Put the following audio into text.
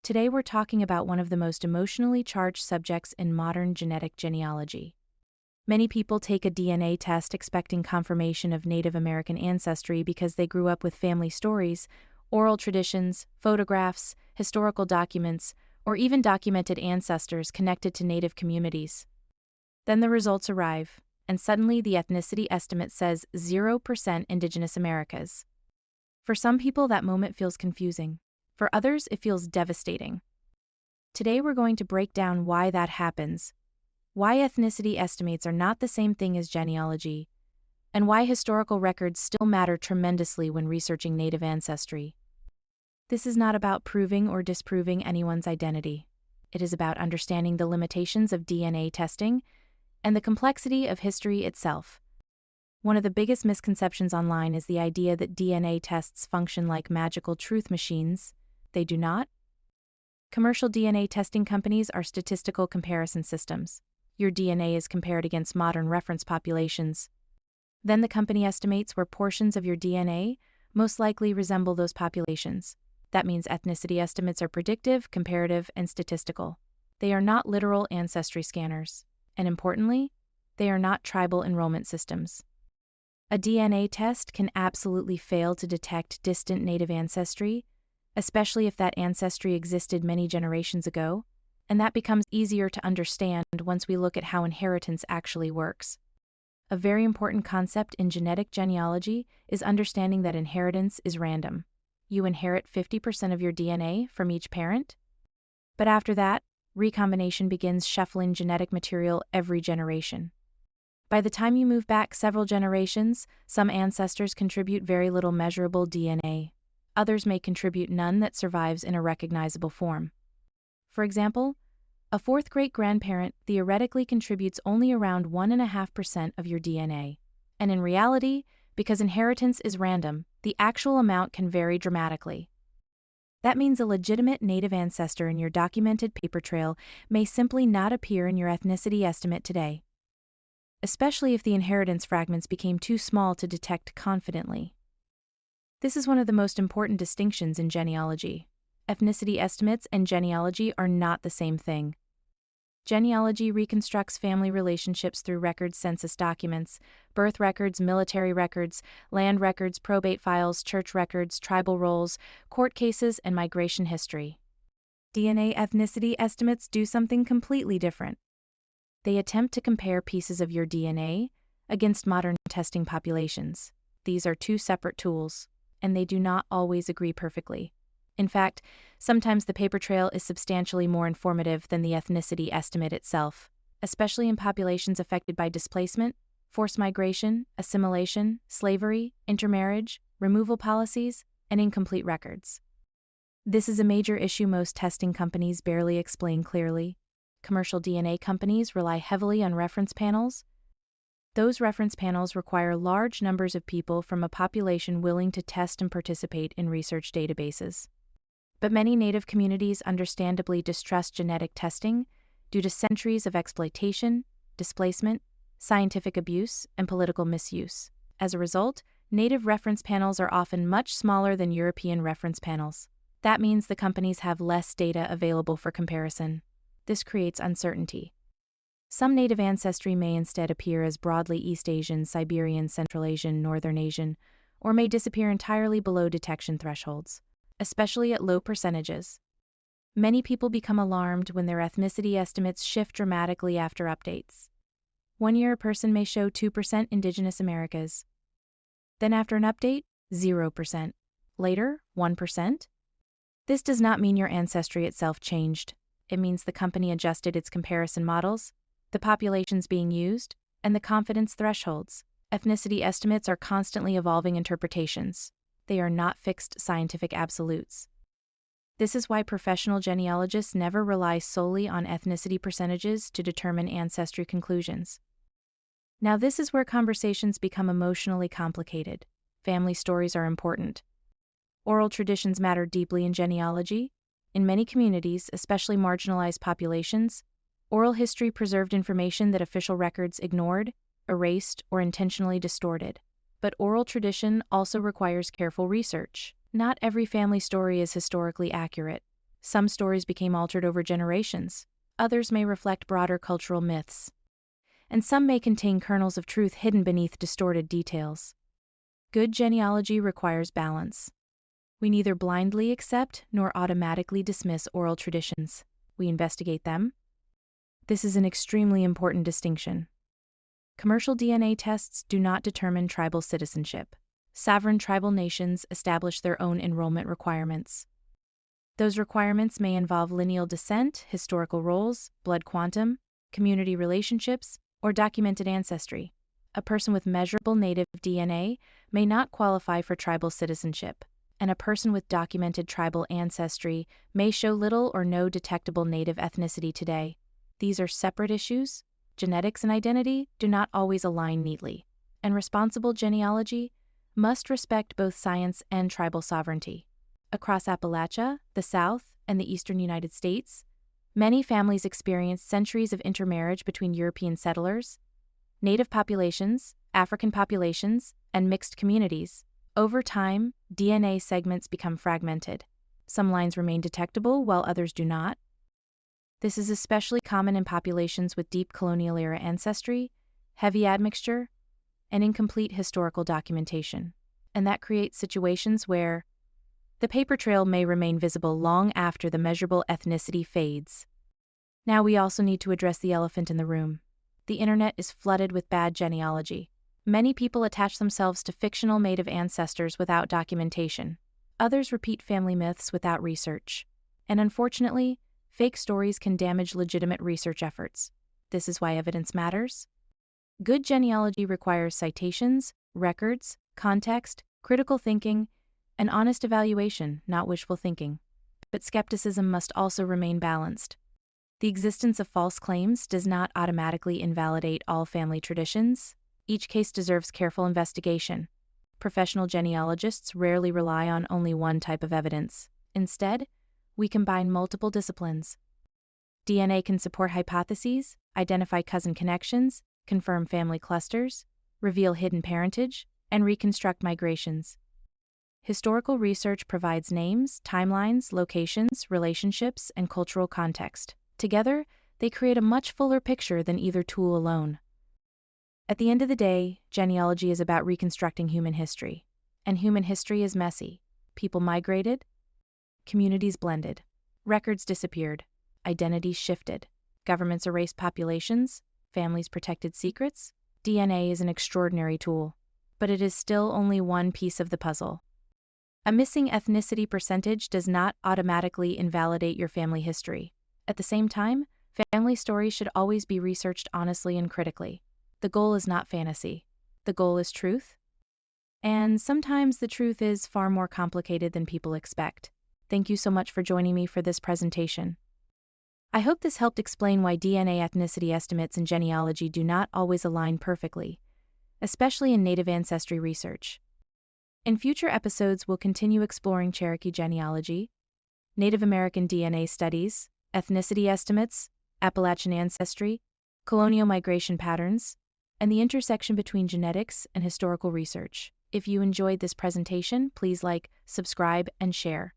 Today we're talking about one of the most emotionally charged subjects in modern genetic genealogy. Many people take a DNA test expecting confirmation of Native American ancestry because they grew up with family stories, oral traditions, photographs, historical documents, or even documented ancestors connected to Native communities. Then the results arrive, and suddenly the ethnicity estimate says 0% Indigenous Americas. For some people, that moment feels confusing. For others, it feels devastating. Today we're going to break down why that happens, why ethnicity estimates are not the same thing as genealogy, and why historical records still matter tremendously when researching Native ancestry. This is not about proving or disproving anyone's identity. It is about understanding the limitations of DNA testing and the complexity of history itself. One of the biggest misconceptions online is the idea that DNA tests function like magical truth machines. They do not. Commercial DNA testing companies are statistical comparison systems. Your DNA is compared against modern reference populations. Then the company estimates where portions of your DNA most likely resemble those populations. That means ethnicity estimates are predictive, comparative, and statistical. They are not literal ancestry scanners. And importantly, they are not tribal enrollment systems. A DNA test can absolutely fail to detect distant Native ancestry, especially if that ancestry existed many generations ago, and that becomes easier to understand once we look at how inheritance actually works. A very important concept in genetic genealogy is understanding that inheritance is random. You inherit 50% of your DNA from each parent, but after that, recombination begins shuffling genetic material every generation. By the time you move back several generations, some ancestors contribute very little measurable DNA. Others may contribute none that survives in a recognizable form. For example, a fourth great-grandparent theoretically contributes only around 1.5% of your DNA. And in reality, because inheritance is random, the actual amount can vary dramatically. That means a legitimate Native ancestor in your documented paper trail may simply not appear in your ethnicity estimate today, especially if the inheritance fragments became too small to detect confidently. This is one of the most important distinctions in genealogy. Ethnicity estimates and genealogy are not the same thing. Genealogy reconstructs family relationships through records, census documents, birth records, military records, land records, probate files, church records, tribal rolls, court cases, and migration history. DNA ethnicity estimates do something completely different. They attempt to compare pieces of your DNA against modern testing populations. These are two separate tools, and they do not always agree perfectly. In fact, sometimes the paper trail is substantially more informative than the ethnicity estimate itself, especially in populations affected by displacement, forced migration, assimilation, slavery, intermarriage, removal policies, and incomplete records. This is a major issue most testing companies barely explain clearly. Commercial DNA companies rely heavily on reference panels. Those reference panels require large numbers of people from a population willing to test and participate in research databases. But many Native communities understandably distrust genetic testing due to centuries of exploitation, displacement, scientific abuse, and political misuse. As a result, Native reference panels are often much smaller than European reference panels. That means the companies have less data available for comparison. This creates uncertainty. Some Native ancestry may instead appear as broadly East Asian, Siberian, Central Asian, Northern Asian, or may disappear entirely below detection thresholds, especially at low percentages. Many people become alarmed when their ethnicity estimates shift dramatically after updates. One year a person may show 2% Indigenous Americas. Then after an update, 0%. Later, 1%. This does not mean your ancestry itself changed. It means the company adjusted its comparison models, the populations being used, and the confidence thresholds. Ethnicity estimates are constantly evolving interpretations. They are not fixed scientific absolutes. This is why professional genealogists never rely solely on ethnicity percentages to determine ancestry conclusions. Now, this is where conversations become emotionally complicated. Family stories are important. Oral traditions matter deeply in genealogy. In many communities, especially marginalized populations, oral history preserved information that official records ignored, erased, or intentionally distorted. But oral tradition also requires careful research. Not every family story is historically accurate. Some stories became altered over generations, others may reflect broader cultural myths, and some may contain kernels of truth hidden beneath distorted details. Good genealogy requires balance. We neither blindly accept nor automatically dismiss oral traditions. We investigate them. This is an extremely important distinction. Commercial DNA tests do not determine tribal citizenship. Sovereign tribal nations establish their own enrollment requirements. Those requirements may involve lineal descent, historical roles, blood quantum, community relationships, or documented ancestry. A person with measurable native DNA may not qualify for tribal citizenship, and a person with documented tribal ancestry may show little or no detectable native ethnicity today. These are separate issues. Genetics and identity do not always align neatly, and responsible genealogy must respect both science and tribal sovereignty. Across Appalachia, the South, and the eastern United States, many families experienced centuries of intermarriage between European settlers, native populations, African populations, and mixed communities. Over time, DNA segments become fragmented. Some lines remain detectable while others do not. This is especially common in populations with deep colonial-era ancestry, heavy admixture, and incomplete historical documentation. And that creates situations where the paper trail may remain visible long after the measurable ethnicity fades. Now we also need to address the elephant in the room. The internet is flooded with bad genealogy. Many people attach themselves to fictional native ancestors without documentation. Others repeat family myths without research. And unfortunately, fake stories can damage legitimate research efforts. This is why evidence matters. Good genealogy requires citations, records, context, critical thinking, and honest evaluation, not wishful thinking. But skepticism must also remain balanced. The existence of false claims does not automatically invalidate all family traditions. Each case deserves careful investigation. Professional genealogists rarely rely on only one type of evidence. Instead, we combine multiple disciplines. DNA can support hypotheses, identify cousin connections, confirm family clusters, reveal hidden parentage, and reconstruct migrations. Historical research provides names, timelines, locations, relationships, and cultural context. Together, they create a much fuller picture than either tool alone. At the end of the day, genealogy is about reconstructing human history. And human history is messy. People migrated, communities blended, records disappeared, identities shifted, governments erased populations, families protected secrets. DNA is an extraordinary tool, but it is still only one piece of the puzzle. A missing ethnicity percentage does not automatically invalidate your family history. At the same time, family stories should always be researched honestly and critically. The goal is not fantasy. The goal is truth. And sometimes the truth is far more complicated than people expect. Thank you so much for joining me for this presentation. I hope this helped explain why DNA ethnicity estimates and genealogy do not always align perfectly, especially in native ancestry research. In future episodes, we'll continue exploring Cherokee genealogy, Native American DNA studies, ethnicity estimates, Appalachian ancestry, colonial migration patterns, and the intersection between genetics and historical research. If you enjoyed this presentation, please like, subscribe, and share.